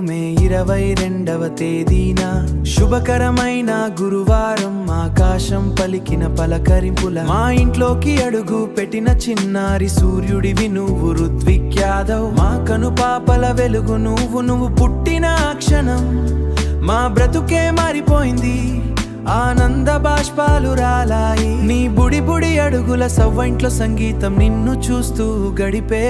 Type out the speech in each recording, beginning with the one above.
మే 22వ తేదీన శుభకరమైన గురువారం ఆకాశం పలికిన పలకరింపుల మా ఇంట్లోకి అడుగు పెట్టిన చిన్నారి సూర్యుడివి నువ్వు రుత్విక్ యాదవ్. మా కనుపాపల వెలుగు నువ్వు పుట్టిన క్షణం మా బ్రతుకే మారిపోయింది, ఆనంద బాష్పాలు రాలాయి. నీ బుడి బుడి అడుగుల సవ్వంట్లో సంగీతం నిన్ను చూస్తూ గడిపే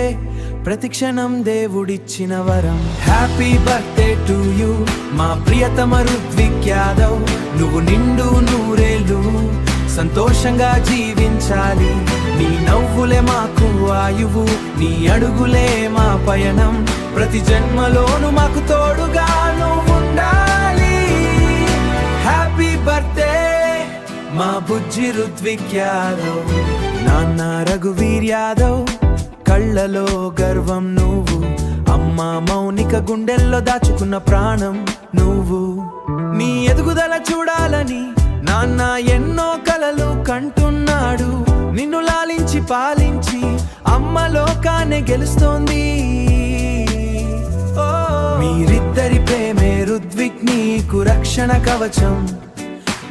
ప్రతిక్షణం దేవుడిచ్చిన వరం. హ్యాపీ బర్త్డే టు యూ మా ప్రియతమ రుత్విక్ యాదవ్. నువ్వు నిండు నూరేళ్ళు సంతోషంగా జీవించాలి. నీ నవ్వులే మాకు ఆయువు, నీ అడుగులే మా పయనం. ప్రతి జన్మలోను మాకు తోడుగా నువ్వుండాలి. హ్యాపీ బర్త్డే మా బుజ్జి రుత్విక్ యాదవ్. నాన్న రఘువీర్ యాదవ్ కళ్ళలో గర్వం నువ్వు, అమ్మ మౌనిక గుండెల్లో దాచుకున్న ప్రాణం నువ్వు. నీ ఎదుగుదల చూడాలని నాన్న ఎన్నో కలలు కంటున్నాడు. నిన్ను లాలించి పాలించి అమ్మ లోకాన్ని గెలుస్తోంది. మీరిద్దరి ప్రేమే రుత్విక్ నీకు రక్షణ కవచం.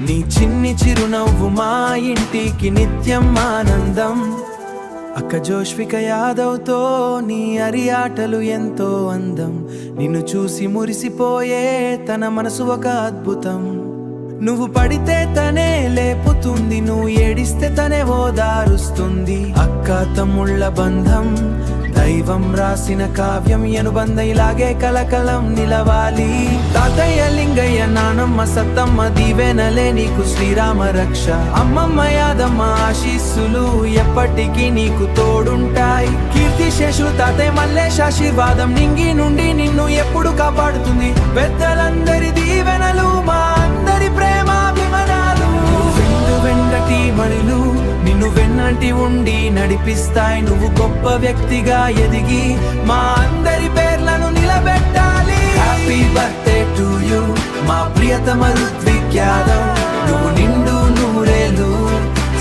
నీ చిన్ని చిరునవ్వు మా ఇంటికి నిత్యం ఆనందం. అక్క జోష్విక యాదవ్తో నీ అరియాటలు ఎంతో అందం. నిన్ను చూసి మురిసిపోయే తన మనసు ఒక అద్భుతం. నువ్వు పడితే తనే లేపుతుంది, నువ్వు ఏడిస్తే తనే ఓదారుస్తుంది. అక్క తమ్ముళ్ళ బంధం దైవం రాసిన కావ్యం, అనుబంధ ఇలాగే కలకలం నిలవాలి. తాతయ్య లింగయ్య నానమ్మ సత్తమ్మ దీవెనలే నీకు శ్రీరామ రక్ష. అమ్మమ్మ యాదమ్మ ఆశీస్సులు ఎప్పటికీ నీకు తోడుంటాయి. కీర్తి శేషు తాతయ్య మల్లేష్ ఆశీర్వాదం నింగి నుండి నిన్ను ఎప్పుడు కాపాడుతుంది. పెద్దలందరి దీవెనలు మా అందరి ప్రేమాభిమానాలు. వెండటి మణులు నిన్ను వెన్నంటి ఉండి నడిపిస్తాయి. నువ్వు గొప్ప వ్యక్తిగా ఎదిగి మా అందరి పేర్లను నిలబెట్టాలి. హ్యాపీ బర్త్డే టు యూ మా ప్రియతమ రుత్విక్ యాదవ్. నువ్వు నిండు నూరేళ్ళు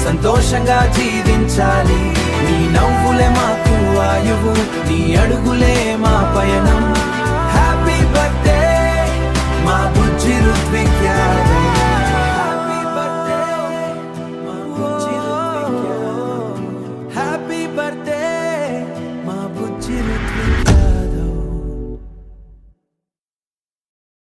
సంతోషంగా జీవించాలి. నీ నవ్వులే మాకు ఆయువు, నీ అడుగులే